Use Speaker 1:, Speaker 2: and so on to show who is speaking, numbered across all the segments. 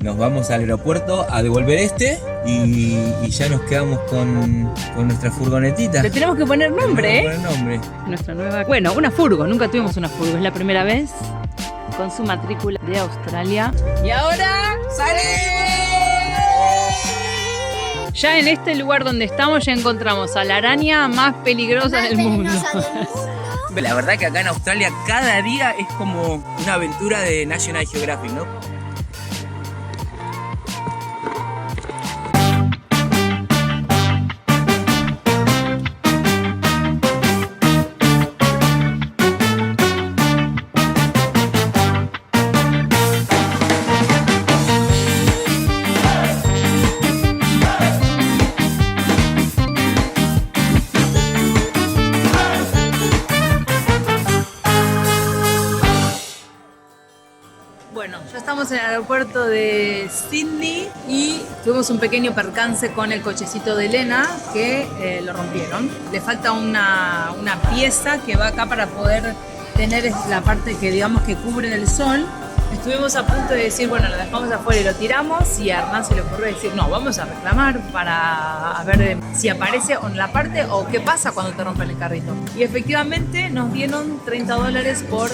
Speaker 1: Nos vamos al aeropuerto a devolver y ya nos quedamos con nuestra furgonetita.
Speaker 2: Le tenemos que poner nombre,
Speaker 1: Poner nombre.
Speaker 2: Nuestra nueva... Bueno, una furgo, nunca tuvimos una furgo, es la primera vez. Con su matrícula de Australia. Y ahora... ¡salimos! Ya en este lugar donde estamos ya encontramos a la araña más peligrosa del mundo.
Speaker 1: La verdad que acá en Australia cada día es como una aventura de National Geographic, ¿no?
Speaker 2: Bueno, ya estamos en el aeropuerto de Sydney y tuvimos un pequeño percance con el cochecito de Elena que lo rompieron. Le falta una pieza que va acá para poder tener la parte que digamos que cubre del sol. Estuvimos a punto de decir, bueno, lo dejamos afuera y lo tiramos, y a Hernán se le ocurrió decir, no, vamos a reclamar para ver si aparece en la parte o qué pasa cuando te rompen el carrito. Y efectivamente nos dieron $30 por...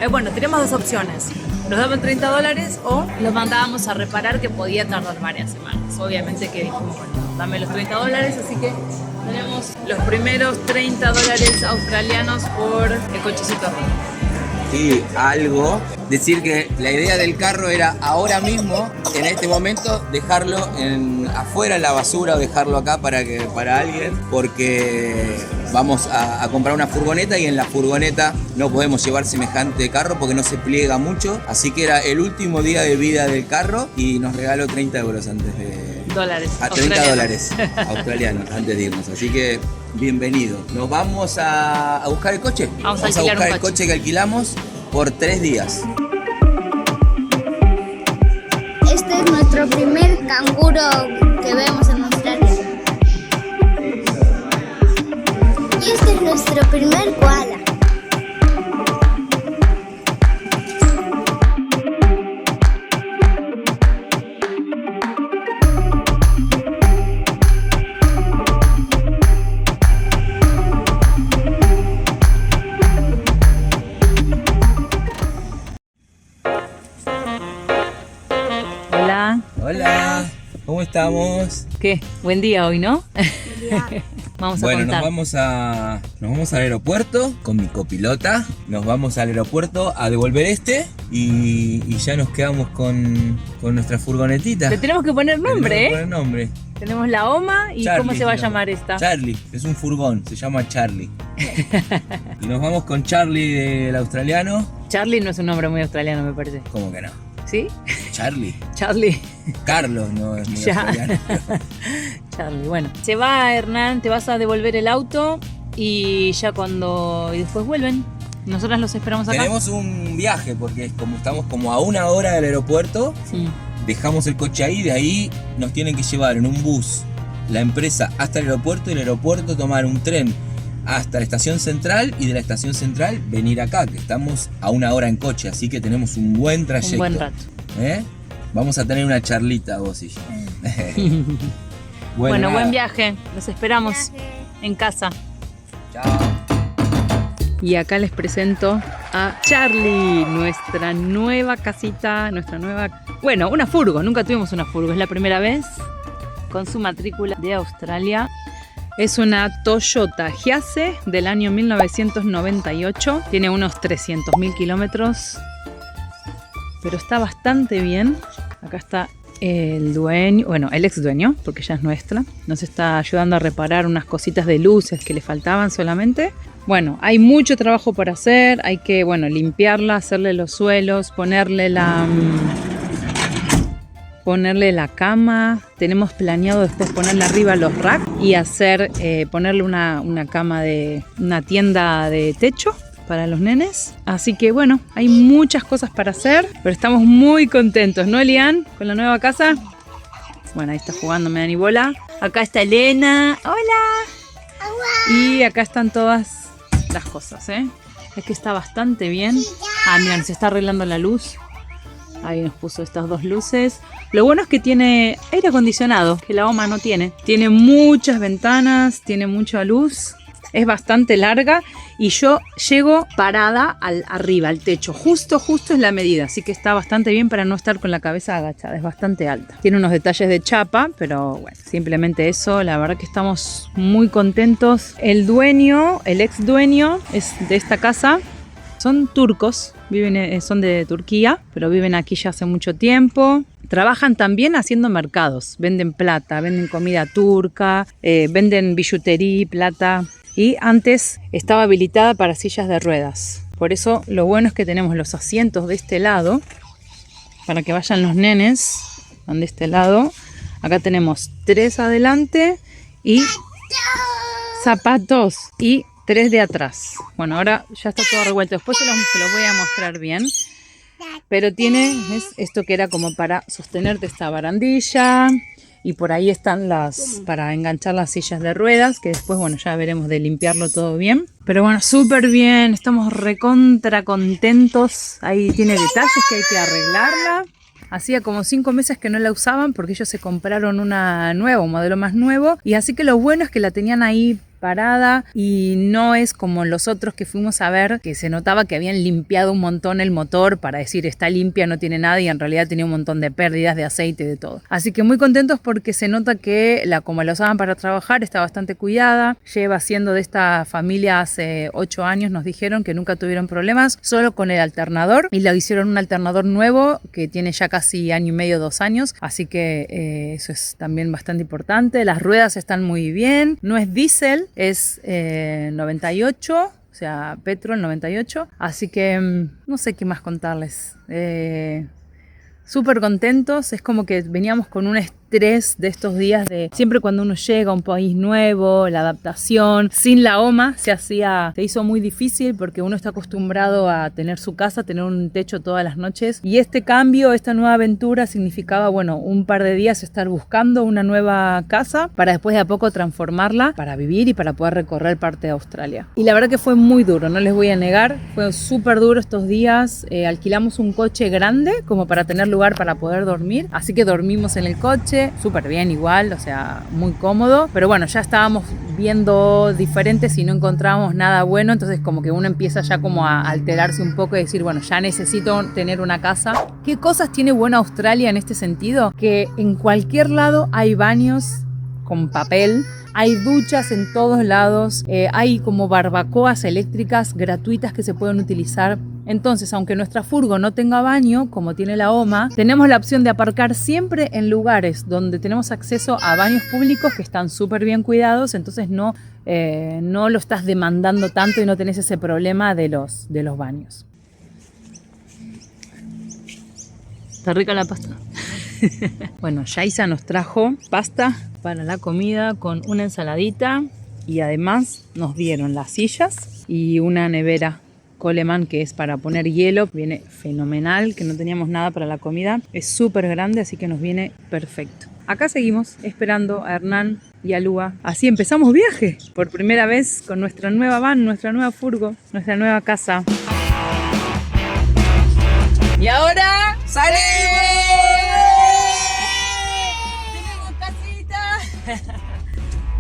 Speaker 2: bueno, tenemos dos opciones. Nos daban $30 o los mandábamos a reparar, que podía tardar varias semanas. Obviamente que dijimos, bueno, dame los $30, así que tenemos los primeros $30 australianos por el cochecito rojo.
Speaker 1: Sí, algo. Decir que la idea del carro era ahora mismo, en este momento, dejarlo afuera en la basura o dejarlo acá para alguien, porque vamos a comprar una furgoneta y en la furgoneta no podemos llevar semejante carro porque no se pliega mucho. Así que era el último día de vida del carro y nos regaló 30 euros antes de...
Speaker 2: Dólares.
Speaker 1: $30 australianos antes de irnos. Así que bienvenido. Nos vamos a buscar el coche.
Speaker 2: Vamos a buscar
Speaker 1: el coche que alquilamos por 3 días.
Speaker 3: Este es nuestro primer canguro que vemos en Australia. Y este es nuestro primer koala.
Speaker 1: Hola, ¿cómo estamos?
Speaker 2: ¿Qué? Buen día hoy, ¿no? Vamos a
Speaker 1: bueno,
Speaker 2: contar.
Speaker 1: nos vamos al aeropuerto con mi copilota. Nos vamos al aeropuerto a devolver y ya nos quedamos con nuestra furgonetita.
Speaker 2: Le tenemos que poner nombre,
Speaker 1: Poner nombre.
Speaker 2: Tenemos la OMA y
Speaker 1: Charlie,
Speaker 2: ¿cómo se va a llamar esta?
Speaker 1: Charlie, es un furgón, se llama Charlie. Y nos vamos con Charlie del australiano.
Speaker 2: Charlie no es un nombre muy australiano, me parece.
Speaker 1: ¿Cómo que no?
Speaker 2: ¿Sí?
Speaker 1: Charlie.
Speaker 2: Charlie.
Speaker 1: Carlos no es muy
Speaker 2: Ya.
Speaker 1: australiano.
Speaker 2: Charlie, bueno. Se va Hernán, te vas a devolver el auto y y después vuelven. Nosotras los esperamos acá.
Speaker 1: Tenemos un viaje porque estamos como a 1 hora del aeropuerto.
Speaker 2: Sí.
Speaker 1: Dejamos el coche ahí, de ahí nos tienen que llevar en un bus la empresa hasta el aeropuerto y del aeropuerto tomar un tren hasta la estación central y de la estación central venir acá, que estamos a 1 hora en coche, así que tenemos un buen trayecto.
Speaker 2: Un buen rato.
Speaker 1: Vamos a tener una charlita vos y yo.
Speaker 2: Bueno, buen
Speaker 1: nada.
Speaker 2: viaje. Los esperamos en casa.
Speaker 1: Chao.
Speaker 2: Y acá les presento a Charlie, nuestra nueva casita, bueno, una furgo, nunca tuvimos una furgo, es la primera vez, con su matrícula de Australia. Es una Toyota Hiace del año 1998, tiene unos 300.000 kilómetros, pero está bastante bien. Acá está el dueño, bueno, el ex dueño, porque ya es nuestra, nos está ayudando a reparar unas cositas de luces que le faltaban solamente. Bueno, hay mucho trabajo por hacer, hay que, limpiarla, hacerle los suelos, ponerle la cama. Tenemos planeado después ponerle arriba los racks y ponerle una cama una tienda de techo para los nenes. Así que bueno, hay muchas cosas para hacer, pero estamos muy contentos, ¿no, Elian? Con la nueva casa. Bueno, ahí está jugando, me da ni bola. Acá está Elena. ¡Hola! Y acá están todas las cosas, Es que está bastante bien. Ah, mira, se está arreglando la luz. Ahí nos puso estas 2 luces. Lo bueno es que tiene aire acondicionado, que la OMA no tiene. Tiene muchas ventanas, tiene mucha luz. Es bastante larga y yo llego parada arriba, al techo. Justo es la medida. Así que está bastante bien para no estar con la cabeza agachada. Es bastante alta. Tiene unos detalles de chapa, pero bueno, simplemente eso. La verdad que estamos muy contentos. El dueño, el ex dueño es de esta casa. Son turcos, son de Turquía, pero viven aquí ya hace mucho tiempo. Trabajan también haciendo mercados. Venden plata, venden comida turca, venden billutería, plata. Y antes estaba habilitada para sillas de ruedas. Por eso lo bueno es que tenemos los asientos de este lado para que vayan los nenes. Van de este lado. Acá tenemos 3 adelante y zapatos y 3 de atrás. Bueno, ahora ya está todo revuelto. Después se los voy a mostrar bien. Pero tiene esto que era como para sostenerte esta barandilla. Y por ahí están para enganchar las sillas de ruedas, que después, bueno, ya veremos de limpiarlo todo bien. Pero bueno, súper bien, estamos recontra contentos. Ahí tiene detalles que hay que arreglarla. Hacía como 5 meses que no la usaban porque ellos se compraron una nueva, un modelo más nuevo. Y así que lo bueno es que la tenían ahí parada y no es como los otros que fuimos a ver, que se notaba que habían limpiado un montón el motor para decir está limpia, no tiene nada, y en realidad tenía un montón de pérdidas de aceite y de todo. Así que muy contentos porque se nota que como la usaban para trabajar está bastante cuidada. Lleva siendo de esta familia hace 8 años, nos dijeron que nunca tuvieron problemas, solo con el alternador, y le hicieron un alternador nuevo que tiene ya casi año y medio, 2 años, así que eso es también bastante importante. Las ruedas están muy bien, no es diésel, es 98, o sea, petrol 98. Así que no sé qué más contarles. Súper contentos. Es como que veníamos con un estrés de estos días de siempre cuando uno llega a un país nuevo, la adaptación. Sin la OMA se hizo muy difícil porque uno está acostumbrado a tener su casa, tener un techo todas las noches. Y este cambio, esta nueva aventura significaba, bueno, un par de días estar buscando una nueva casa para después de a poco transformarla para vivir y para poder recorrer parte de Australia. Y la verdad que fue muy duro, no les voy a negar. Fue súper duro estos días. Alquilamos un coche grande como para tener lugar para poder dormir. Así que dormimos en el coche. Súper bien igual, o sea, muy cómodo. Pero bueno, ya estábamos viendo diferentes y no encontrábamos nada bueno. Entonces como que uno empieza ya como a alterarse un poco y decir, bueno, ya necesito tener una casa. ¿Qué cosas tiene buena Australia en este sentido? Que en cualquier lado hay baños con papel, hay duchas en todos lados, hay como barbacoas eléctricas gratuitas que se pueden utilizar. Entonces, aunque nuestra furgo no tenga baño, como tiene la OMA, tenemos la opción de aparcar siempre en lugares donde tenemos acceso a baños públicos que están súper bien cuidados, entonces no lo estás demandando tanto y no tenés ese problema de los baños. ¿Está rica la pasta? Bueno, Yaisa nos trajo pasta para la comida con una ensaladita y además nos dieron las sillas y una nevera Coleman que es para poner hielo. Viene fenomenal, que no teníamos nada para la comida. Es súper grande, así que nos viene perfecto. Acá seguimos esperando a Hernán y a Lua. Así empezamos viaje por primera vez con nuestra nueva van, nuestra nueva furgo, nuestra nueva casa. Y ahora ¡salimos!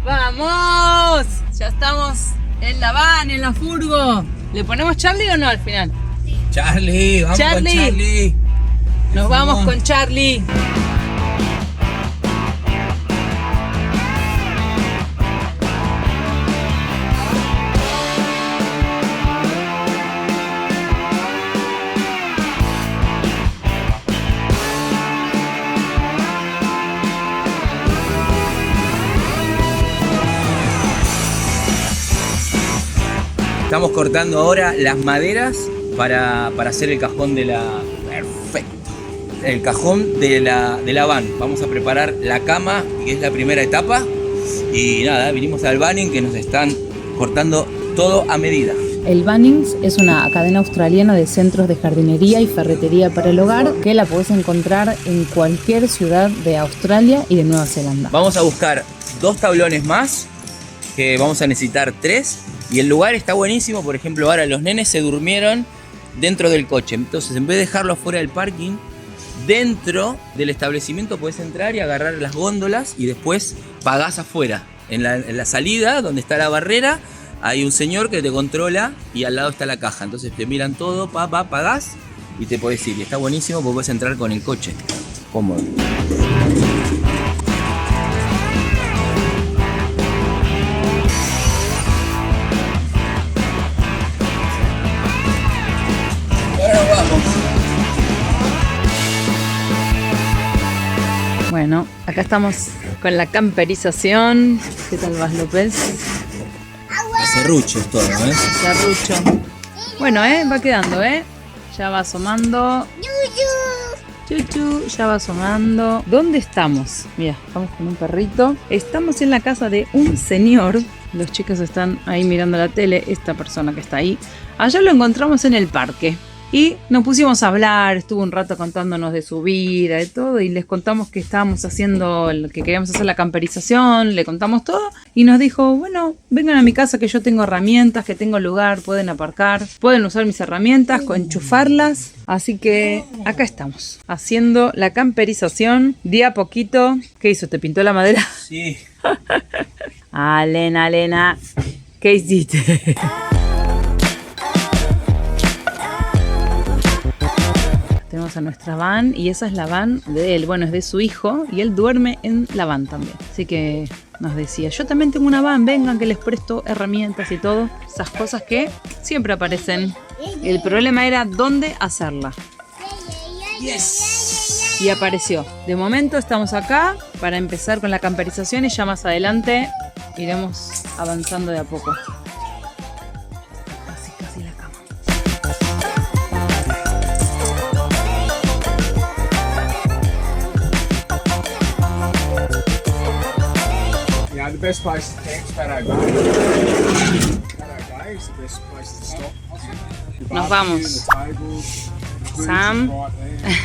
Speaker 2: ¡Vamos! Ya estamos en la van, en la furgo. ¿Le ponemos Charlie o no al final?
Speaker 1: Sí. Charlie, vamos con Charlie.
Speaker 2: Nos vamos con Charlie.
Speaker 1: Estamos cortando ahora las maderas para hacer el cajón de la... Perfecto. El cajón de la van. Vamos a preparar la cama, que es la primera etapa. Y nada, vinimos al Bunnings, que nos están cortando todo a medida.
Speaker 2: El Bunnings es una cadena australiana de centros de jardinería y ferretería para el hogar que la podés encontrar en cualquier ciudad de Australia y de Nueva Zelanda.
Speaker 1: Vamos a buscar 2 tablones más, que vamos a necesitar 3. Y el lugar está buenísimo. Por ejemplo, ahora los nenes se durmieron dentro del coche. Entonces, en vez de dejarlo afuera del parking, dentro del establecimiento podés entrar y agarrar las góndolas y después pagás afuera. En la salida, donde está la barrera, hay un señor que te controla y al lado está la caja. Entonces te miran todo, pagás y te podés ir. Y está buenísimo porque podés entrar con el coche. Cómodo.
Speaker 2: Bueno, acá estamos con la camperización. ¿Qué tal vas, López?
Speaker 1: Serrucho es todo, ¿eh?
Speaker 2: Serrucho. Bueno, va quedando, ya va asomando. Chuchu, ya va asomando. ¿Dónde estamos? Mira, estamos con un perrito. Estamos en la casa de un señor. Los chicos están ahí mirando la tele. Esta persona que está ahí. Allá lo encontramos en el parque. Y nos pusimos a hablar, estuvo un rato contándonos de su vida, de todo, y les contamos que estábamos haciendo, que queríamos hacer la camperización, le contamos todo, y nos dijo, bueno, vengan a mi casa que yo tengo herramientas, que tengo lugar, pueden aparcar, pueden usar mis herramientas, enchufarlas, así que acá estamos, haciendo la camperización, día a poquito. ¿Qué hizo? ¿Te pintó la madera?
Speaker 1: Sí.
Speaker 2: Lena, ¿qué hiciste? Tenemos a nuestra van y esa es la van de él. Bueno, es de su hijo y él duerme en la van también. Así que nos decía, yo también tengo una van, vengan que les presto herramientas y todo. Esas cosas que siempre aparecen. El problema era dónde hacerla.
Speaker 1: Yes.
Speaker 2: Y apareció. De momento estamos acá para empezar con la camperización y ya más adelante iremos avanzando de a poco. Casi la cama.
Speaker 4: Yeah, the best place to camp is Paddo Bay. Paddo Bay is the best place to stop. The
Speaker 2: Nos
Speaker 4: barbecue,
Speaker 2: vamos.
Speaker 4: the tables, the food's
Speaker 2: Sam.
Speaker 4: right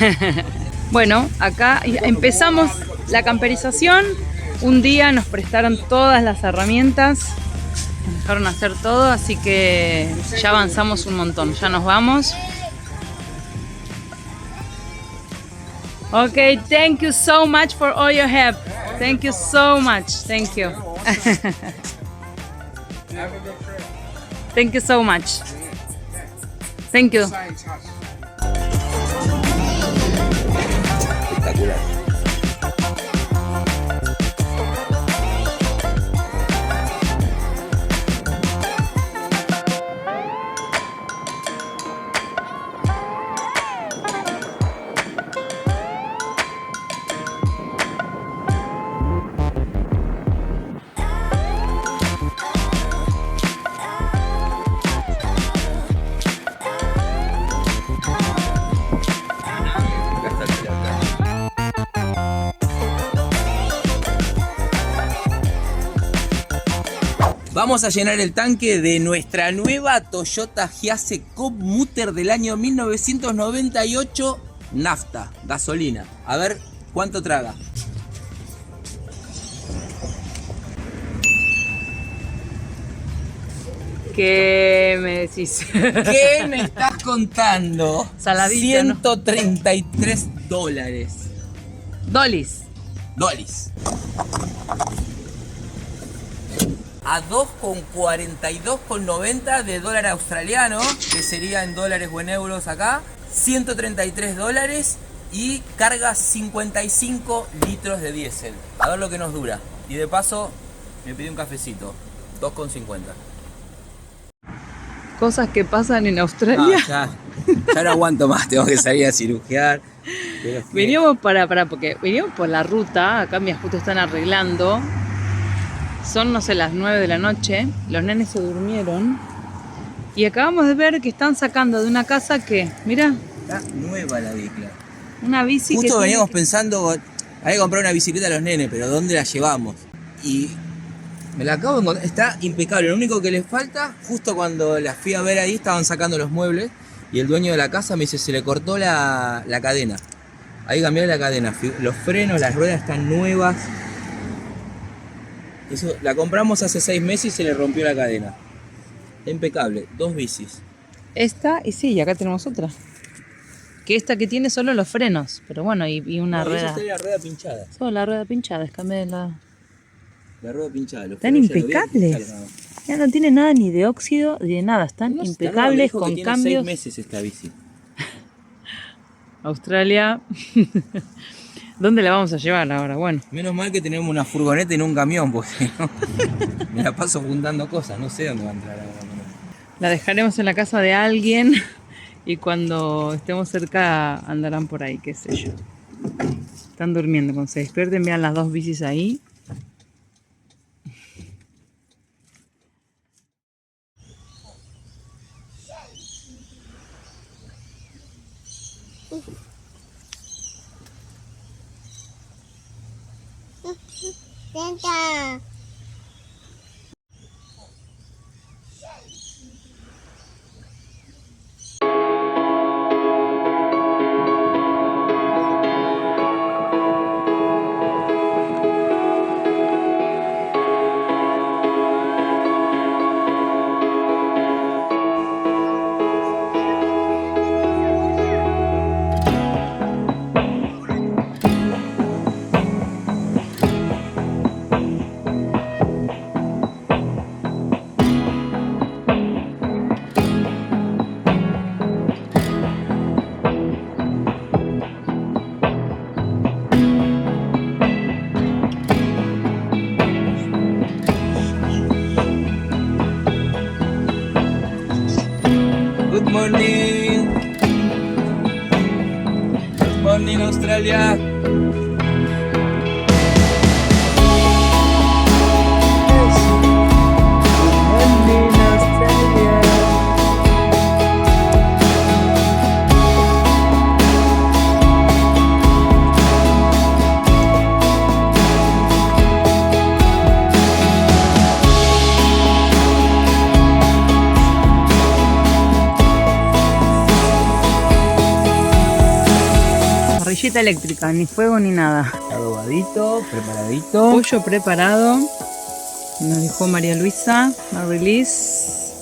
Speaker 4: there.
Speaker 2: Bueno, acá empezamos la camperización. Un día nos prestaron todas las herramientas, nos dejaron hacer todo, así que ya avanzamos un montón. Ya nos vamos. Okay, thank you so much for all your help. Thank you so much. Thank you. Thank you so much. Thank you.
Speaker 4: Stay in touch.
Speaker 1: Espectacular. Vamos a llenar el tanque de nuestra nueva Toyota Hiace Commuter del año 1998, nafta, gasolina. A ver cuánto traga.
Speaker 2: ¿Qué me decís?
Speaker 1: ¿Qué me estás contando?
Speaker 2: Saladito, ¿no?
Speaker 1: $133.
Speaker 2: Dolis.
Speaker 1: Dolis. A 2,42,90 de dólar australiano, que sería en dólares o en euros acá, $133 y carga 55 litros de diésel. A ver lo que nos dura. Y de paso me pedí un cafecito, 2,50.
Speaker 2: Cosas que pasan en Australia.
Speaker 1: Ya no aguanto más, tengo que salir a cirugiar. Pero es que-
Speaker 2: Veníamos porque veníamos por la ruta, acá mis justo están arreglando. Son, no sé, las 9 de la noche, los nenes se durmieron y acabamos de ver que están sacando de una casa que, mira,
Speaker 1: Está nueva la bicla.
Speaker 2: una bici
Speaker 1: Justo
Speaker 2: que
Speaker 1: veníamos
Speaker 2: tiene-
Speaker 1: pensando, hay que comprar una bicicleta a los nenes, pero ¿dónde la llevamos? Y me la acabo de encontrar, está impecable. Lo único que le falta, justo cuando la fui a ver ahí, estaban sacando los muebles y el dueño de la casa me dice, se le cortó la cadena. Ahí cambié la cadena, los frenos, las ruedas están nuevas. Eso, la compramos hace 6 meses y se le rompió la cadena. Está impecable, 2 bicis.
Speaker 2: Esta y sí, y acá tenemos otra. que esta que tiene solo los frenos. Pero bueno, y una rueda.
Speaker 1: Esa la rueda pinchada.
Speaker 2: Solo la rueda pinchada, es cambié la...
Speaker 1: La rueda pinchada. Los
Speaker 2: Están
Speaker 1: frenos ya lo
Speaker 2: impecables.
Speaker 1: pincharon.
Speaker 2: Ya no tiene nada ni de óxido ni de nada. Están
Speaker 1: No,
Speaker 2: impecables,
Speaker 1: me dijo que
Speaker 2: con
Speaker 1: tiene
Speaker 2: cambios.
Speaker 1: 6 meses esta bici.
Speaker 2: Australia. ¿Dónde la vamos a llevar ahora? Bueno.
Speaker 1: Menos mal que tenemos una furgoneta y no un camión, porque no, me la paso juntando cosas, no sé dónde va a entrar ahora.
Speaker 2: La dejaremos en la casa de alguien y cuando estemos cerca andarán por ahí, qué sé yo. Están durmiendo, cuando se despierten vean las dos bicis ahí.
Speaker 3: Sienta.
Speaker 1: Good morning. Good morning, Australia.
Speaker 2: Parrillita eléctrica, ni fuego ni nada.
Speaker 1: Adobadito, preparadito.
Speaker 2: Pollo preparado. Nos dejó María Luisa. Marilis.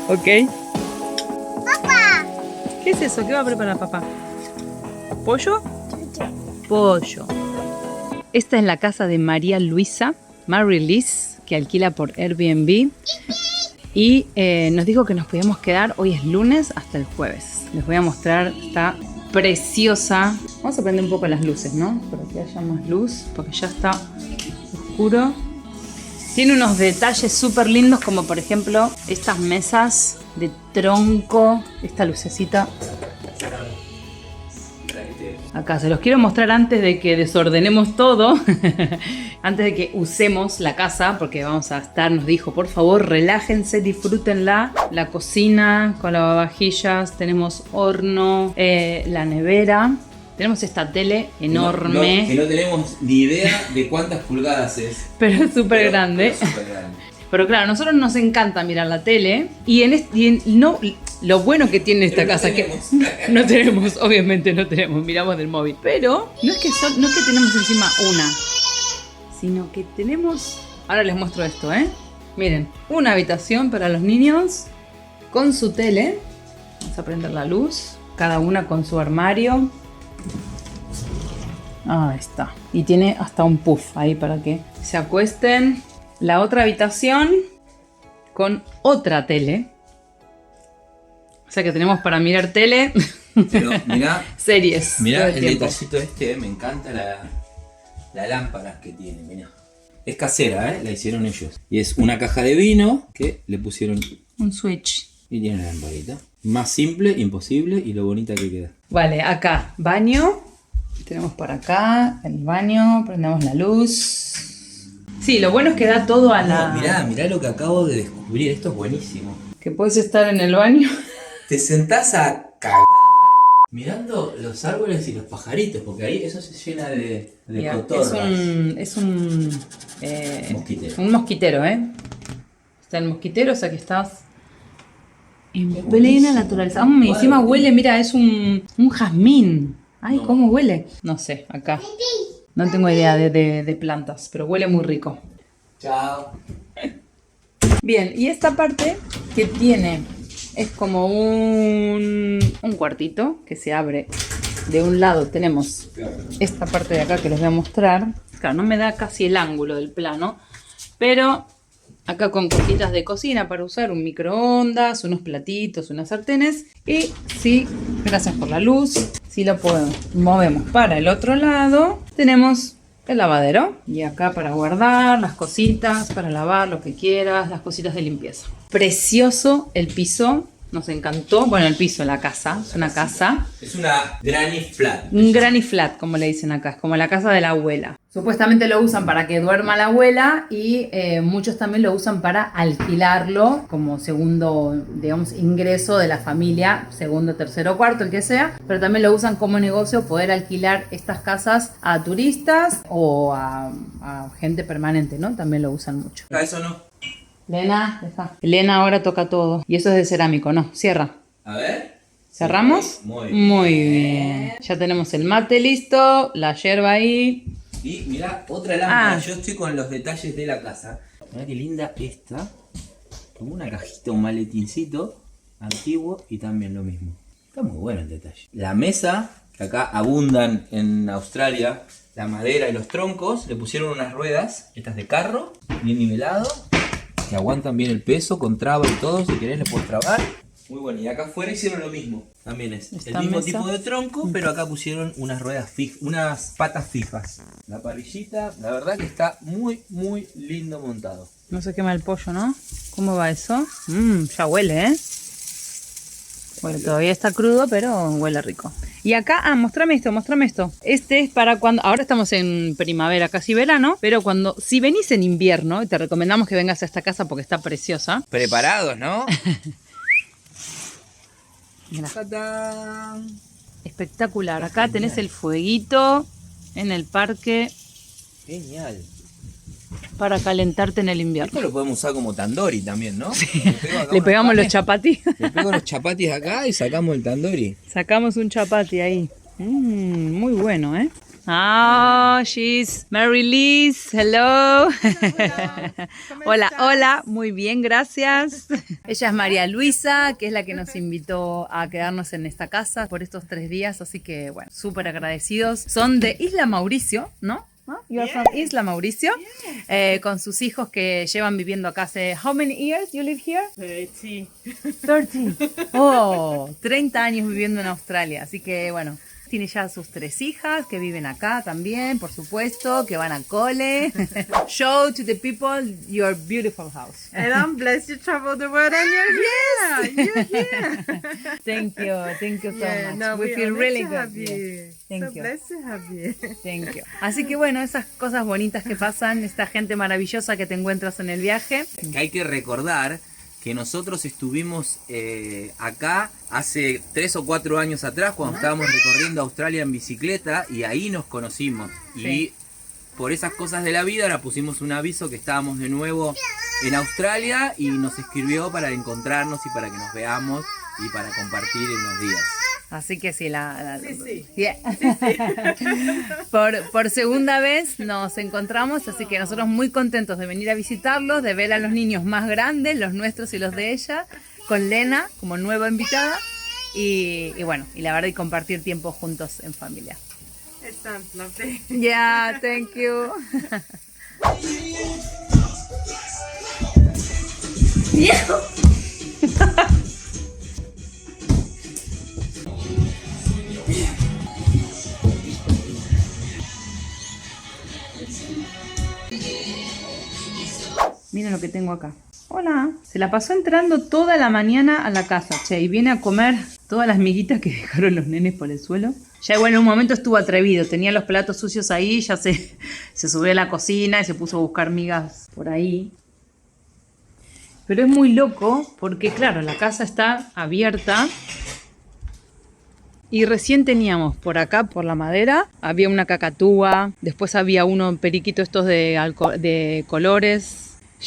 Speaker 2: Ok.
Speaker 3: Papá.
Speaker 2: ¿Qué es eso? ¿Qué va a preparar papá? ¿Pollo? Pollo. Esta es la casa de María Luisa. Marilis, que alquila por Airbnb. Y nos dijo que nos podíamos quedar, hoy es lunes, hasta el jueves. Les voy a mostrar, está preciosa. Vamos a prender un poco las luces, ¿no? Para que haya más luz, porque ya está oscuro. Tiene unos detalles súper lindos, como por ejemplo estas mesas de tronco, esta lucecita. Acá se los quiero mostrar antes de que desordenemos todo, antes de que usemos la casa, porque vamos a estar, nos dijo, por favor, relájense, disfrútenla. La cocina con lavavajillas, tenemos horno, la nevera, tenemos esta tele enorme.
Speaker 1: Que no tenemos ni idea de cuántas pulgadas es.
Speaker 2: Pero es súper grande.
Speaker 1: Pero súper grande.
Speaker 2: Pero claro, a nosotros nos encanta mirar la tele no, lo bueno que tiene esta casa que no tenemos, obviamente no tenemos, miramos del móvil. Pero no es que tenemos encima una, sino que tenemos, ahora les muestro esto, miren, una habitación para los niños con su tele. Vamos a prender la luz, cada una con su armario. Ahí está. Y tiene hasta un puff ahí para que se acuesten. La otra habitación con otra tele. O sea que tenemos para mirar tele.
Speaker 1: Pero mirá,
Speaker 2: series.
Speaker 1: mirá
Speaker 2: todo
Speaker 1: el
Speaker 2: tiempo.
Speaker 1: detallito este, me encanta la lámpara que tiene, mirá. Es casera, la hicieron ellos. Y es una caja de vino que le pusieron
Speaker 2: Un switch.
Speaker 1: y tiene la lamparita. Más simple, imposible y lo bonita que queda.
Speaker 2: Vale, acá, baño. Tenemos por acá el baño. Prendemos la luz. Sí, lo bueno es que da todo a la...
Speaker 1: No, mirá lo que acabo de descubrir, esto es buenísimo.
Speaker 2: Que puedes estar en el baño.
Speaker 1: Te sentás a cagar mirando los árboles y los pajaritos, porque ahí eso se llena de
Speaker 2: Mira,
Speaker 1: cotorras.
Speaker 2: es un
Speaker 1: Mosquitero.
Speaker 2: un mosquitero, Está el mosquitero, o sea que estás en
Speaker 1: Es
Speaker 2: plena
Speaker 1: buenísimo.
Speaker 2: naturaleza. Y encima huele, mira, es un jazmín. Ay,
Speaker 1: No.
Speaker 2: ¿cómo huele? No sé, acá. No tengo idea de plantas, pero huele muy rico.
Speaker 1: Chao.
Speaker 2: Bien, y esta parte que tiene Es como un cuartito que se abre. De un lado tenemos esta parte de acá que les voy a mostrar. Claro, no me da casi el ángulo del plano, pero acá con cositas de cocina para usar, un microondas, unos platitos, unas sartenes. Y sí, gracias por la luz, si lo movemos para el otro lado, tenemos el lavadero. Y acá para guardar las cositas, para lavar lo que quieras, las cositas de limpieza. Precioso el piso. Nos encantó. Bueno, el piso, la casa. Es una casa.
Speaker 1: Es una granny flat.
Speaker 2: Un granny flat, como le dicen acá. Es como la casa de la abuela. Supuestamente lo usan para que duerma la abuela y muchos también lo usan para alquilarlo como segundo, digamos, ingreso de la familia, segundo, tercero, cuarto, el que sea. Pero también lo usan como negocio, poder alquilar estas casas a turistas o a gente permanente, ¿no? También lo usan mucho.
Speaker 1: Eso no.
Speaker 2: Lena, deja. Elena ahora toca todo. Y eso es de cerámico, ¿no? Cierra.
Speaker 1: A ver.
Speaker 2: ¿Cerramos?
Speaker 1: Muy bien.
Speaker 2: Muy bien. Ya tenemos el mate listo, la yerba ahí.
Speaker 1: Y mirá, otra lámpara. Yo estoy con los detalles de la casa. Mirá qué linda esta. Como una cajita, un maletincito antiguo y también lo mismo. Está muy bueno el detalle. La mesa, que acá abundan en Australia, la madera y los troncos, le pusieron unas ruedas, estas de carro, bien nivelado, que aguantan bien el peso, con traba y todo, si querés le puedes trabar. Muy bueno, y acá afuera hicieron lo mismo. También es el mismo tipo de tronco, pero acá pusieron unas ruedas fijas, unas patas fijas. La parrillita, la verdad que está muy, muy lindo montado.
Speaker 2: No se quema el pollo, ¿no? ¿Cómo va eso? Ya huele, ¿eh? Bueno, todavía está crudo, pero huele rico. Y acá, mostrame esto. Este es para cuando, ahora estamos en primavera, casi verano, pero si venís en invierno, y te recomendamos que vengas a esta casa porque está preciosa.
Speaker 1: Preparados, ¿no?
Speaker 2: Mirá. Espectacular. Acá tenés el fueguito en el parque.
Speaker 1: Genial.
Speaker 2: Para calentarte en el invierno.
Speaker 1: Esto lo podemos usar como tandoori también, ¿no?
Speaker 2: Sí. Le pegamos los chapatis.
Speaker 1: Le pego los chapatis acá y sacamos el tandoori.
Speaker 2: Sacamos un chapati ahí. Muy bueno, ¿eh? Ah, she's Mary Liz. Hello. Hola, hola. Muy bien, gracias. Ella es María Luisa, que es la que nos invitó a quedarnos en esta casa por estos 3 días. Así que, bueno, súper agradecidos. Son de Isla Mauricio, ¿no? You are from Isla Mauricio, con sus hijos que llevan viviendo acá hace... How many years you live here?
Speaker 5: 30.
Speaker 2: 30. Oh, 30 años viviendo en Australia. Así que, bueno, tiene ya sus 3 hijas que viven acá también, por supuesto, que van a cole. Show to the people your beautiful house.
Speaker 5: And I'm blessed you travel the world and you're here. You're here.
Speaker 2: Thank you so much.
Speaker 5: No,
Speaker 2: we feel really good.
Speaker 5: Yes.
Speaker 2: Thank
Speaker 5: so
Speaker 2: you.
Speaker 5: Blessed to have you.
Speaker 2: Thank you. Así que bueno, esas cosas bonitas que pasan, esta gente maravillosa que te encuentras en el viaje.
Speaker 1: Que hay que recordar que nosotros estuvimos acá hace 3 o 4 años atrás cuando estábamos recorriendo Australia en bicicleta y ahí nos conocimos.
Speaker 2: Sí.
Speaker 1: Y por esas cosas de la vida ahora pusimos un aviso que estábamos de nuevo en Australia y nos escribió para encontrarnos y para que nos veamos y para compartir en unos días.
Speaker 2: Así que sí,
Speaker 5: Sí.
Speaker 2: Yeah. Por segunda vez nos encontramos, así que nosotros muy contentos de venir a visitarlos, de ver a los niños más grandes, los nuestros y los de ella, con Lena como nueva invitada y bueno, y la verdad y compartir tiempo juntos en familia.
Speaker 5: It sounds lovely.
Speaker 2: Yeah, thank you. Miren lo que tengo acá. Hola. Se la pasó entrando toda la mañana a la casa, che, y viene a comer todas las miguitas que dejaron los nenes por el suelo. Ya bueno, en un momento estuvo atrevido, tenía los platos sucios ahí, ya se subió a la cocina y se puso a buscar migas por ahí. Pero es muy loco porque, claro, la casa está abierta. Y recién teníamos por acá, por la madera, había una cacatúa, después había uno periquito estos de colores,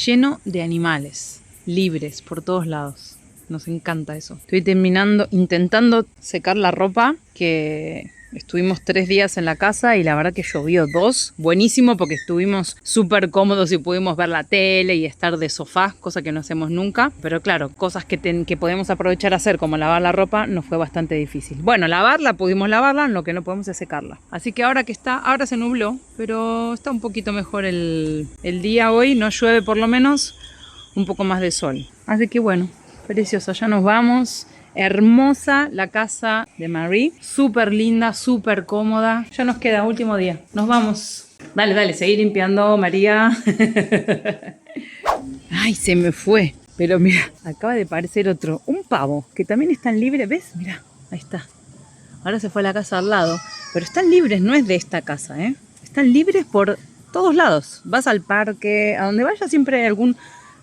Speaker 2: lleno de animales, libres por todos lados. Nos encanta eso. Estoy intentando secar la ropa, que Estuvimos 3 días en la casa y la verdad que llovió 2. Buenísimo porque estuvimos súper cómodos y pudimos ver la tele y estar de sofá, cosa que no hacemos nunca. Pero claro, cosas que podemos aprovechar a hacer como lavar la ropa nos fue bastante difícil. Bueno, pudimos lavarla, lo que no podemos es secarla. Así que ahora se nubló, pero está un poquito mejor el día hoy. No llueve por lo menos, un poco más de sol. Así que bueno, precioso, ya nos vamos. Hermosa la casa de Marie, súper linda, súper cómoda. Ya nos queda último día, nos vamos. Dale, seguí limpiando, María. Ay, se me fue. Pero mira, acaba de aparecer otro, un pavo, que también están libres, ¿ves? Mira, ahí está. Ahora se fue a la casa al lado, pero están libres, no es de esta casa, ¿eh? Están libres por todos lados. Vas al parque, a donde vayas siempre hay algún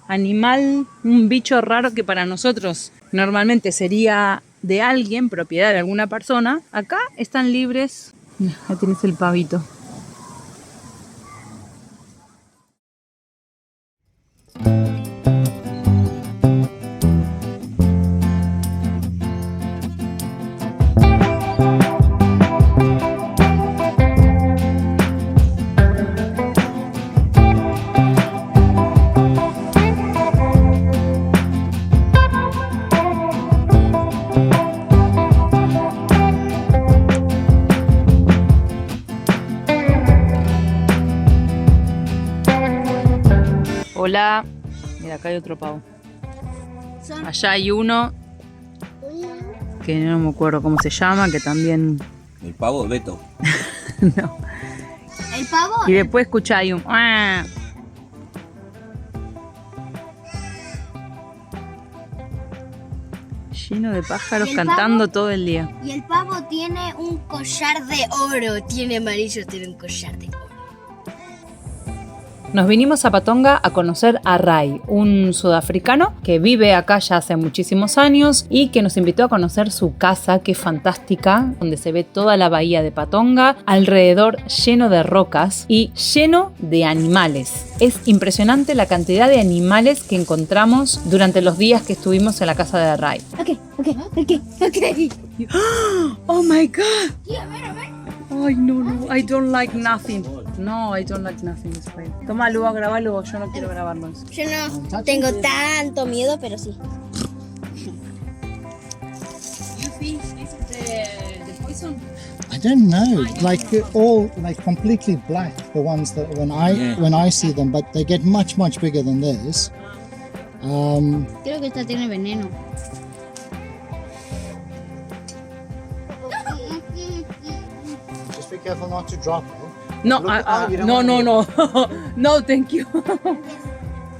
Speaker 2: animal, un bicho raro que para nosotros normalmente sería de alguien, propiedad de alguna persona. Acá están libres. Mira, ahí tienes el pavito. Hola. Mira, acá hay otro pavo. Allá hay uno que no me acuerdo cómo se llama, que también...
Speaker 1: El pavo Beto.
Speaker 2: No.
Speaker 3: El pavo.
Speaker 2: Y después escucha ahí un... ¡Ah! Lleno de pájaros cantando todo el día.
Speaker 3: Y el pavo tiene un collar de oro. Tiene amarillo, tiene un collar de oro.
Speaker 2: Nos vinimos a Patonga a conocer a Ray, un sudafricano que vive acá ya hace muchísimos años y que nos invitó a conocer su casa, que es fantástica, donde se ve toda la bahía de Patonga, alrededor lleno de rocas y lleno de animales. Es impresionante la cantidad de animales que encontramos durante los días que estuvimos en la casa de Ray.
Speaker 3: Ok.
Speaker 2: Oh my God! Ay, no, I don't like nothing. No, I don't like nothing. Toma, Lua, grabalo, yo no quiero grabarlo.
Speaker 3: Yo no tengo tanto miedo, pero sí.
Speaker 2: You think this is the poison?
Speaker 6: I don't know. Like they're all like completely black. The ones that when I see them, but they get much bigger than this.
Speaker 3: Creo que esta tiene veneno.
Speaker 6: Just be careful not to drop it.
Speaker 2: No,
Speaker 6: You don't
Speaker 2: no,
Speaker 6: want
Speaker 2: no,
Speaker 6: to
Speaker 2: no. No, thank you.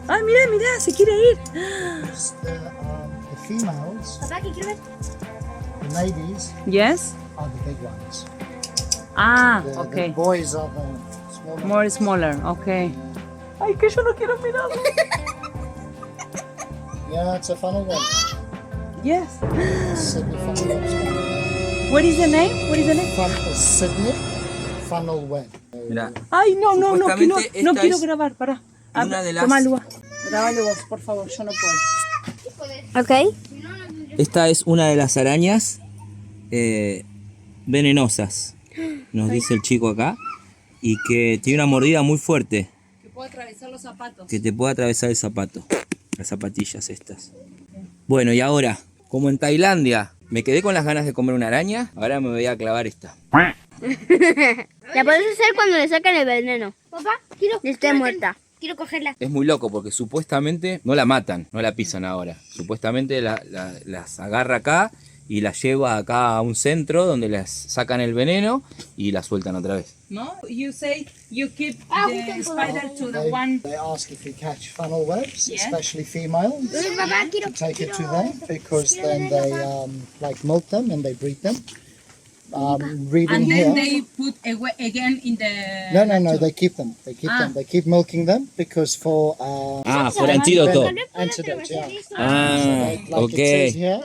Speaker 2: Ay, mira, se quiere ir.
Speaker 6: The females,
Speaker 3: Papá, ¿qué quiero ver?
Speaker 6: the ladies,
Speaker 2: Yes?
Speaker 6: are the big ones.
Speaker 2: Ah,
Speaker 6: The
Speaker 2: okay.
Speaker 6: boys are the smaller.
Speaker 2: More smaller, okay. Ay, que yo no quiero mirar.
Speaker 6: Yeah, it's a funnel web.
Speaker 2: Yes.
Speaker 6: Sydney funnel web.
Speaker 2: What is the name? What is the name?
Speaker 6: Sydney funnel web.
Speaker 1: Mira,
Speaker 2: Ay, no, que no
Speaker 1: Supuestamente esta
Speaker 2: quiero
Speaker 1: es
Speaker 2: grabar, pará.
Speaker 1: una de las-
Speaker 2: Toma, Lua. Grabalo vos, por favor, yo no puedo.
Speaker 3: Ok.
Speaker 1: esta es una de las arañas venenosas, nos dice el chico acá, y que tiene una mordida muy fuerte,
Speaker 2: Que puedo atravesar los zapatos.
Speaker 1: que te puede atravesar el zapato, las zapatillas estas. Bueno, y ahora, como en Tailandia me quedé con las ganas de comer una araña, ahora me voy a clavar esta.
Speaker 3: La puedes hacer cuando le sacan el veneno. Papá, quiero. Esté muerta. Quiero cogerla.
Speaker 1: Es muy loco porque supuestamente no la matan, no la pisan ahora. Supuestamente las agarra acá y las lleva acá a un centro donde las sacan el veneno y las sueltan otra vez.
Speaker 2: No, you say you keep
Speaker 3: we
Speaker 2: the
Speaker 3: can
Speaker 2: spider to the
Speaker 6: They,
Speaker 2: one.
Speaker 6: they ask if you catch funnel webs,
Speaker 2: Yeah.
Speaker 6: especially females.
Speaker 3: Papá, quiero.
Speaker 6: Take it to them because then they like milk them and they breed them. Reading
Speaker 2: And
Speaker 6: here.
Speaker 2: then they put again in the...
Speaker 6: No, they keep them. They keep them. They keep milking them because for
Speaker 1: For antídoto.
Speaker 6: antidote, yeah.
Speaker 1: Ah,
Speaker 6: Like it says
Speaker 1: ok.
Speaker 6: here,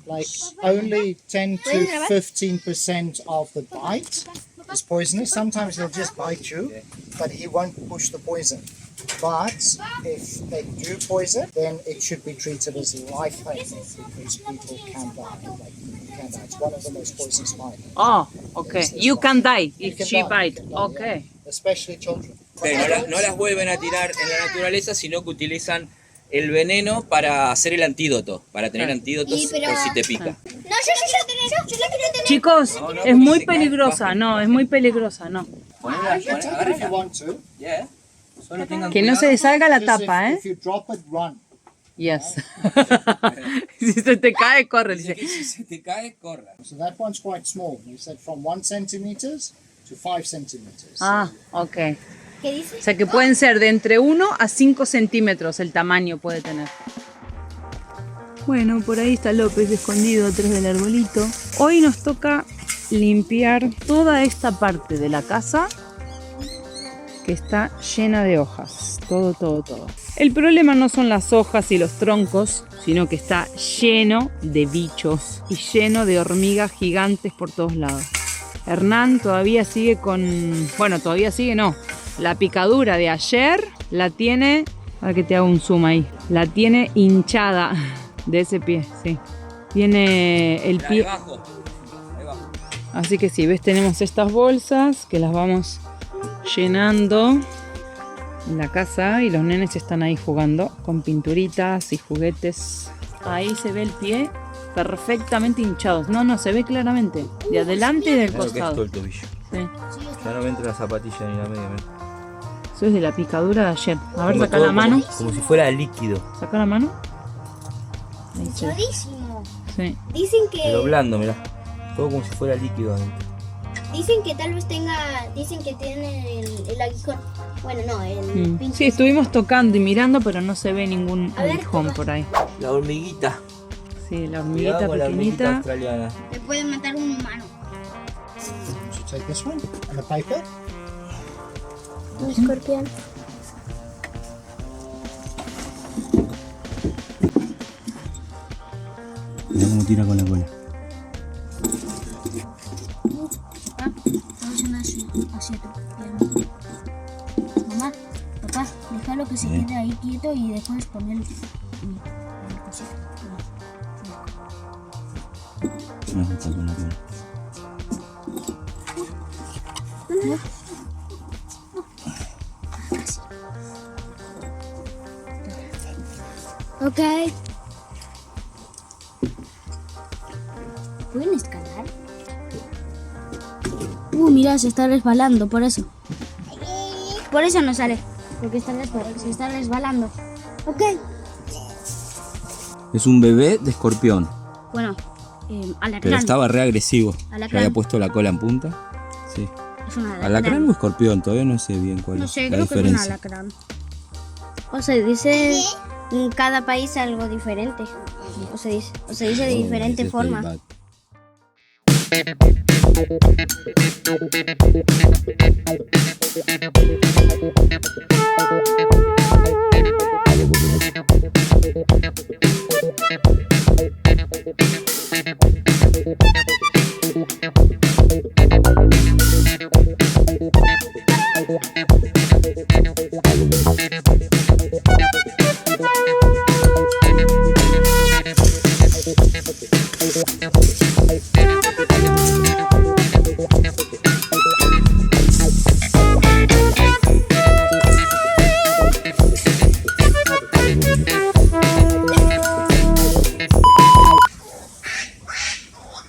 Speaker 6: like only 10 to 15% of the bite is poisonous. Sometimes he'll just bite you, but he won't push the poison. But if they do poison, then it should be treated as life-threatening because people can die. Like, you candida. It's one of the most poisonous bites.
Speaker 2: Oh, okay. You can die
Speaker 6: You
Speaker 2: if
Speaker 6: can
Speaker 2: she
Speaker 6: die.
Speaker 2: bite.
Speaker 6: You can die,
Speaker 2: Okay.
Speaker 6: yeah. Especially children.
Speaker 1: Pero no las vuelven a tirar en la naturaleza, sino que utilizan el veneno para hacer el antídoto, para tener antídotos por si te pica.
Speaker 3: No, yo la quiero tener.
Speaker 2: Chicos,
Speaker 1: No,
Speaker 2: es
Speaker 1: porque
Speaker 2: muy
Speaker 1: se cae,
Speaker 2: peligrosa.
Speaker 1: baja.
Speaker 2: No, es muy peligrosa, no.
Speaker 6: If you want to.
Speaker 1: Yeah. Solo tengan
Speaker 2: Que no se
Speaker 1: cuidado.
Speaker 2: le salga la
Speaker 6: Just
Speaker 2: tapa,
Speaker 6: if you drop it, run.
Speaker 2: Yes. Si se te cae, corre.
Speaker 1: Dice
Speaker 2: Dice.
Speaker 1: que si se te cae, corra.
Speaker 6: So that one's quite small. We said from 1 centimeters to 5 centimeters.
Speaker 2: Ah, ok.
Speaker 3: ¿Qué dice?
Speaker 2: O sea que pueden ser de entre 1 a 5 centímetros el tamaño puede tener. Bueno, por ahí está López escondido atrás del arbolito. Hoy nos toca limpiar toda esta parte de la casa que está llena de hojas. Todo. El problema no son las hojas y los troncos, sino que está lleno de bichos y lleno de hormigas gigantes por todos lados. Hernán todavía sigue con... Bueno, todavía sigue no. La picadura de ayer la tiene... A ver que te hago un zoom ahí. La tiene hinchada de ese pie, sí. Tiene el
Speaker 1: Ahí
Speaker 2: pie...
Speaker 1: abajo. Ahí abajo.
Speaker 2: Así que sí, ves, tenemos estas bolsas que las vamos llenando en la casa y los nenes están ahí jugando con pinturitas y juguetes. Ahí se ve el pie perfectamente hinchado. No, se ve claramente. De adelante y del costado.
Speaker 1: el tobillo.
Speaker 2: Sí.
Speaker 1: Ya no me entra la zapatilla ni la media.
Speaker 2: Eso es de la picadura de ayer. A ver, saca la mano.
Speaker 1: Como si fuera líquido.
Speaker 2: Saca la mano. Ahí sí.
Speaker 3: Chorísimo.
Speaker 2: Sí.
Speaker 3: Dicen que
Speaker 1: blando, mirá. Todo como si fuera líquido adentro.
Speaker 3: dicen que tal vez dicen que tiene el aguijón. Bueno, no, el pinche.
Speaker 2: Sí, estuvimos tocando y mirando, pero no se ve ningún
Speaker 3: A ver,
Speaker 2: aguijón
Speaker 3: papá.
Speaker 2: por ahí.
Speaker 1: La hormiguita.
Speaker 2: Sí, la hormiguita
Speaker 1: Cuidado con la hormiguita
Speaker 2: pequeñita.
Speaker 1: australiana.
Speaker 3: Le puede matar un humano.
Speaker 6: So take this one and the paper.
Speaker 3: Un escorpión.
Speaker 1: Mirá cómo tira con la cola.
Speaker 3: Mamá, papá, déjalo que se quede ahí quieto y después poner el cosito.
Speaker 1: No, está con la cola.
Speaker 3: Ok. ¿Pueden escalar? Mira, se está resbalando, por eso. Por eso no sale. Porque se está resbalando. Ok.
Speaker 1: Es un bebé de escorpión.
Speaker 3: Bueno, alacrán.
Speaker 1: Pero estaba re agresivo.
Speaker 3: Alacrán.
Speaker 1: Le había puesto la cola en punta. Sí.
Speaker 3: Es un alacrán.
Speaker 1: ¿Alacrán o escorpión? Todavía no sé bien cuál
Speaker 3: No
Speaker 1: es
Speaker 3: sé,
Speaker 1: la
Speaker 3: creo que es un
Speaker 1: diferencia.
Speaker 3: alacrán. O se dice en cada país algo diferente. O se dice de diferente
Speaker 1: Ese
Speaker 3: forma.
Speaker 1: feedback.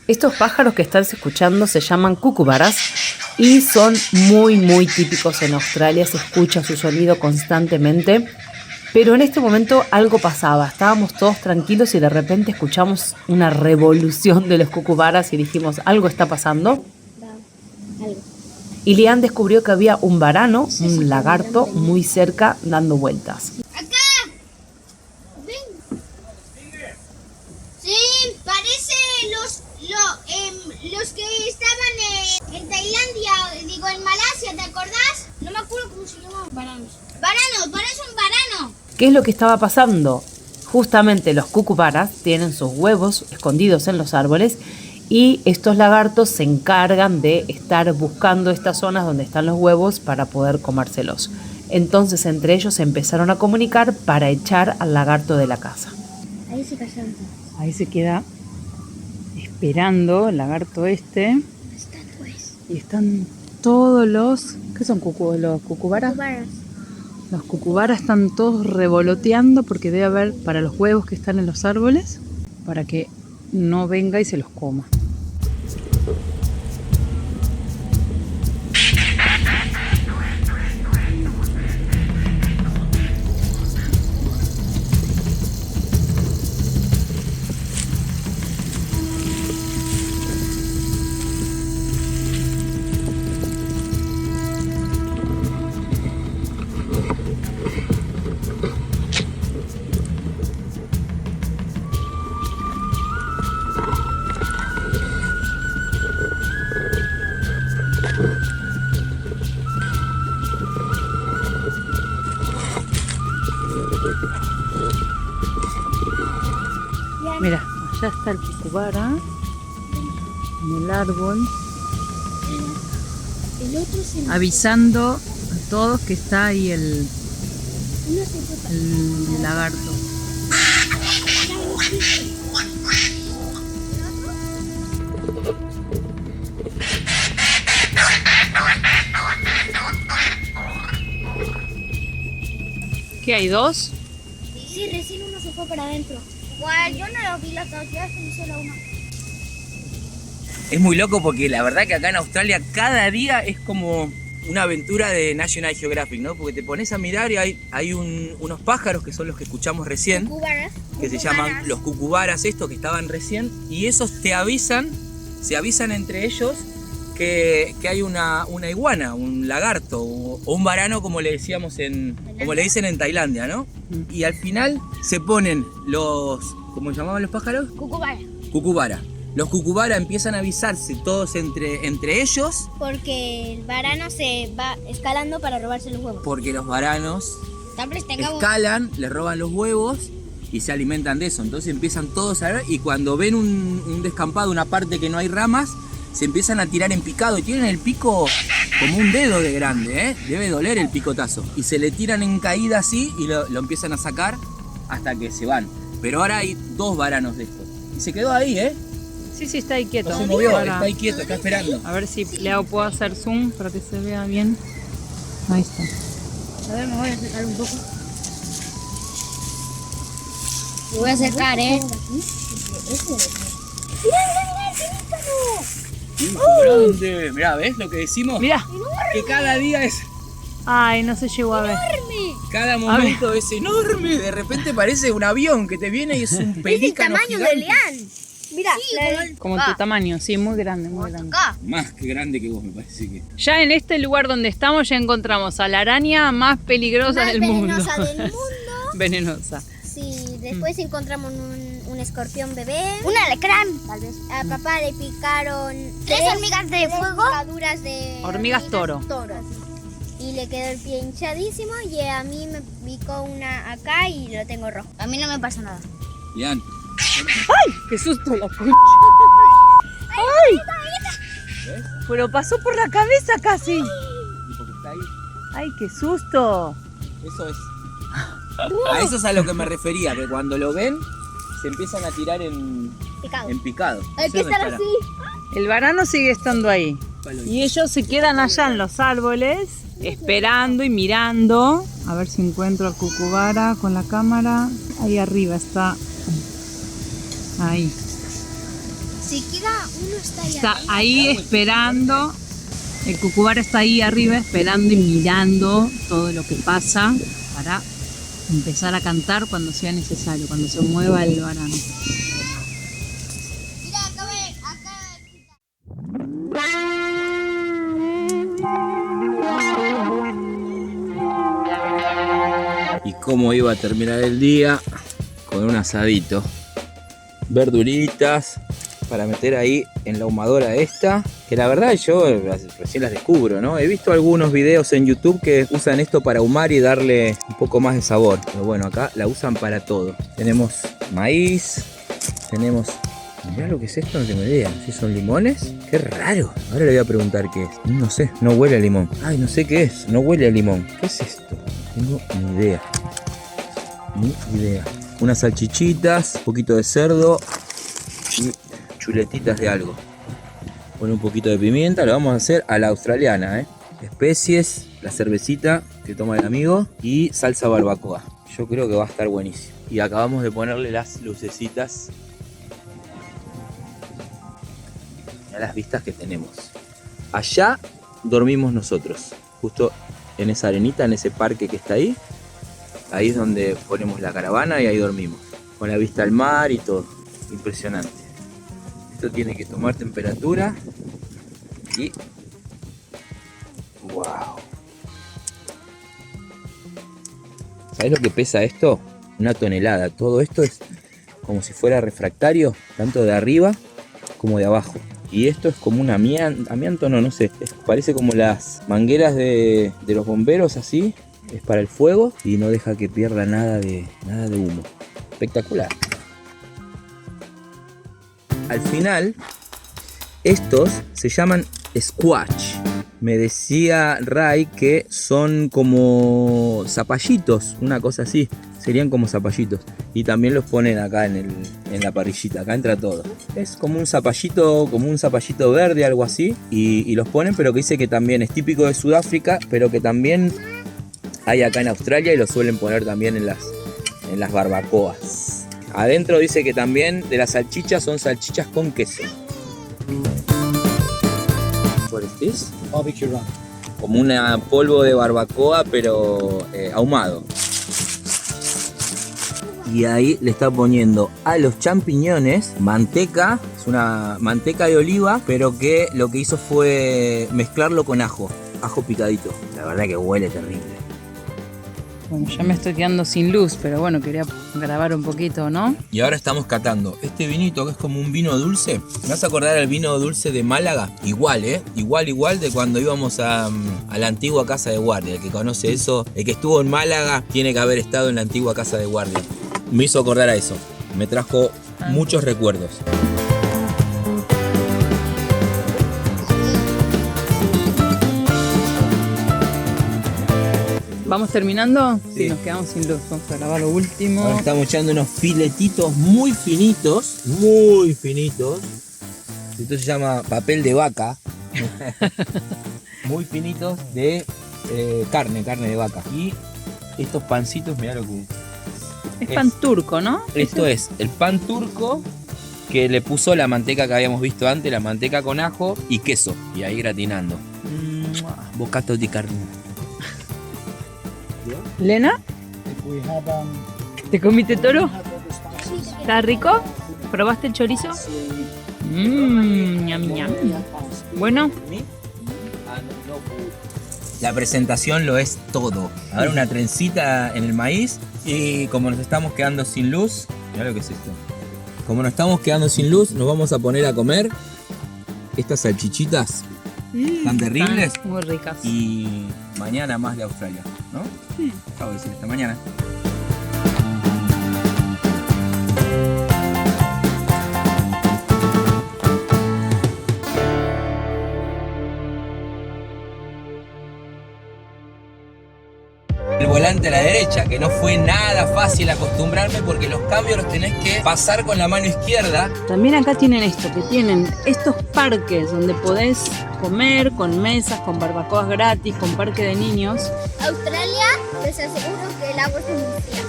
Speaker 2: Estos pájaros que estás escuchando se llaman cucubaras y son muy típicos en Australia. Se escucha su sonido constantemente. Pero en este momento algo pasaba. Estábamos todos tranquilos y de repente escuchamos una revolución de los cucubaras y dijimos, algo está pasando. Y Lian descubrió que había un varano, un lagarto, muy cerca dando vueltas.
Speaker 3: ¡Acá! ¡Ven! Sí, parece los que estaban en Tailandia, digo en Malasia, ¿te acordás? No me acuerdo cómo se llamaban. Varanos. ¡Varanos! ¡Parece un varano!
Speaker 2: ¿Qué es lo que estaba pasando? Justamente los cucubaras tienen sus huevos escondidos en los árboles y estos lagartos se encargan de estar buscando estas zonas donde están los huevos para poder comérselos. Entonces entre ellos se empezaron a comunicar para echar al lagarto de la casa.
Speaker 3: Ahí se casaron.
Speaker 2: Ahí se queda esperando el lagarto este. Y están todos los... ¿Qué son los cucubaras? Los cucubaras están todos revoloteando porque debe haber para los huevos que están en los árboles, para que no venga y se los coma. Mira, allá está el cucubara en el árbol, avisando a todos que está ahí el lagarto. ¿Qué hay, dos?
Speaker 3: Sí, recién uno se fue para adentro. Bueno, yo no lo vi las dos, ya se hizo la una.
Speaker 1: Es muy loco porque la verdad que acá en Australia cada día es como una aventura de National Geographic, ¿no? Porque te pones a mirar y hay unos pájaros que son los que escuchamos recién, que se llaman los cucubaras estos que estaban recién, y esos se avisan entre ellos que hay una iguana, un lagarto o un varano, como le decíamos como le dicen en Tailandia, ¿no? Y al final se ponen ¿cómo llamaban los pájaros? Cucubara. Los cucubara empiezan a avisarse todos entre ellos.
Speaker 3: Porque el varano se va escalando para robarse los huevos.
Speaker 1: Porque los varanos escalan, le roban los huevos y se alimentan de eso. Entonces empiezan todos a ver, y cuando ven un descampado, una parte que no hay ramas, se empiezan a tirar en picado y tienen el pico como un dedo de grande, ¿eh? Debe doler el picotazo. Y se le tiran en caída así y lo empiezan a sacar hasta que se van. Pero ahora hay dos varanos de estos. Y se quedó ahí, ¿eh?
Speaker 2: Sí, está ahí quieto.
Speaker 1: No se movió, está ahí quieto, está esperando.
Speaker 2: A ver si puedo hacer zoom para que se vea bien. Ahí está.
Speaker 3: A ver, me voy a acercar un poco. Me voy a acercar, ¿eh?
Speaker 1: Grande. Mirá, ¿ves lo que decimos?
Speaker 2: Mira.
Speaker 1: Que cada día es...
Speaker 2: Ay, no se llegó a ver.
Speaker 1: Cada momento es enorme. De repente parece un avión que te viene y es un pelícano
Speaker 3: Es el tamaño
Speaker 1: gigante.
Speaker 3: de Leán. Mira,
Speaker 2: Como tu tamaño, sí, muy grande, muy grande.
Speaker 1: Más que grande que vos, me parece que...
Speaker 2: Ya en este lugar donde estamos ya encontramos a la araña más peligrosa del mundo.
Speaker 3: venenosa del mundo.
Speaker 2: Venenosa.
Speaker 3: Sí, después encontramos un escorpión bebé. Un alacrán, tal vez. A papá le picaron tres hormigas de fuego. Picaduras de
Speaker 2: Hormigas toro.
Speaker 3: Y le quedó el pie hinchadísimo, y a mí me picó una acá y lo tengo rojo. A mí no me pasa nada.
Speaker 1: Bien.
Speaker 2: ¡Ay! ¡Qué susto la concha! ¡Ay!
Speaker 1: ¿Ves?
Speaker 2: Pero pasó por la cabeza casi.
Speaker 1: Porque está ahí.
Speaker 2: ¡Ay, qué susto!
Speaker 1: Eso es. A eso es a lo que me refería, que cuando lo ven se empiezan a tirar en picado.
Speaker 3: Hay que estar así.
Speaker 2: El varano sigue estando ahí. Y ellos se quedan allá en los árboles, esperando y mirando. A ver si encuentro al cucubara con la cámara. Ahí arriba está. Ahí.
Speaker 3: Si queda uno está ahí.
Speaker 2: Está ahí esperando. El cucubara está ahí arriba esperando y mirando todo lo que pasa para empezar a cantar cuando sea necesario, cuando se mueva el varano.
Speaker 3: Mira, acá.
Speaker 1: Y cómo iba a terminar el día con un asadito. Verduritas para meter ahí en la ahumadora esta, que la verdad yo recién las descubro, ¿no? He visto algunos videos en YouTube que usan esto para ahumar y darle un poco más de sabor, pero bueno, acá la usan para todo. Tenemos maíz, tenemos... Mirá lo que es esto, no tengo idea. ¿Si son limones? ¡Qué raro! Ahora le voy a preguntar qué es. No sé, no huele a limón. Ay, no sé qué es, no huele a limón. ¿Qué es esto? No tengo ni idea. Ni idea. Unas salchichitas, un poquito de cerdo y chuletitas de algo. Pone un poquito de pimienta, lo vamos a hacer a la australiana, especies, la cervecita que toma el amigo y salsa barbacoa. Yo creo que va a estar buenísimo. Y acabamos de ponerle las lucecitas. Mirá las vistas que tenemos. Allá dormimos nosotros, justo en esa arenita, en ese parque que está ahí. Ahí es donde ponemos la caravana y ahí dormimos, con la vista al mar y todo. Impresionante. Esto tiene que tomar temperatura y... ¡wow! ¿Sabes lo que pesa esto? 1 tonelada. Todo esto es como si fuera refractario, tanto de arriba como de abajo. Y esto es como un amianto, no sé. Parece como las mangueras de los bomberos, así. Es para el fuego y no deja que pierda nada de humo. Espectacular. Al final, estos se llaman squash. Me decía Ray que son como zapallitos, una cosa así. Serían como zapallitos. Y también los ponen acá en la parrillita. Acá entra todo. Es como un zapallito verde, algo así. Y los ponen, pero que dice que también es típico de Sudáfrica, pero que también hay acá en Australia y lo suelen poner también en las barbacoas. Adentro dice que también de las salchichas son salchichas con queso. What is this?
Speaker 6: Barbecue rub.
Speaker 1: Como un polvo de barbacoa, pero ahumado. Y ahí le está poniendo a los champiñones manteca. Es una manteca de oliva, pero que lo que hizo fue mezclarlo con ajo picadito. La verdad que huele terrible.
Speaker 2: Bueno, ya me estoy quedando sin luz, pero bueno, quería grabar un poquito, ¿no?
Speaker 1: Y ahora estamos catando este vinito que es como un vino dulce. ¿Me vas a acordar al vino dulce de Málaga? Igual, igual de cuando íbamos a la antigua casa de guardia. El que conoce eso, el que estuvo en Málaga, tiene que haber estado en la antigua casa de guardia. Me hizo acordar a eso. Me trajo muchos recuerdos.
Speaker 2: ¿Vamos terminando?
Speaker 1: Sí.
Speaker 2: Nos quedamos sin luz. Vamos a grabar lo último.
Speaker 1: Ahora estamos echando unos filetitos muy finitos. Muy finitos. Esto se llama papel de vaca. Muy finitos de carne de vaca. Y estos pancitos, mirá lo que
Speaker 2: Es pan turco, ¿no?
Speaker 1: Esto es el pan turco que le puso la manteca que habíamos visto antes, la manteca con ajo y queso. Y ahí gratinando. Bocato de carne.
Speaker 2: Lena,
Speaker 6: If we had,
Speaker 2: ¿te comiste toro?
Speaker 6: had all the spices,
Speaker 2: ¿Está rico? ¿Probaste el chorizo? Ñam, ñam. Bueno,
Speaker 1: La presentación lo es todo. Ahora una trencita en el maíz y como nos estamos quedando sin luz, mirá lo que es esto. Como nos estamos quedando sin luz, nos vamos a poner a comer estas salchichitas tan terribles
Speaker 2: están muy ricas.
Speaker 1: y mañana más de Australia, ¿no?
Speaker 2: Sí.
Speaker 1: Acabo de decir, hasta mañana. El volante a la derecha, que no fue nada fácil acostumbrarme porque los cambios los tenés que pasar con la mano izquierda.
Speaker 2: También acá tienen esto, que tienen estos parques donde podés comer con mesas, con barbacoas gratis, con parque de niños.
Speaker 3: Australia, les aseguro que el agua es muy fría.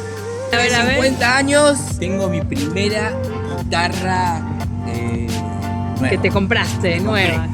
Speaker 2: A ver, a ver.
Speaker 1: 50 años tengo mi primera guitarra nueva.
Speaker 2: Que te compraste, nueva.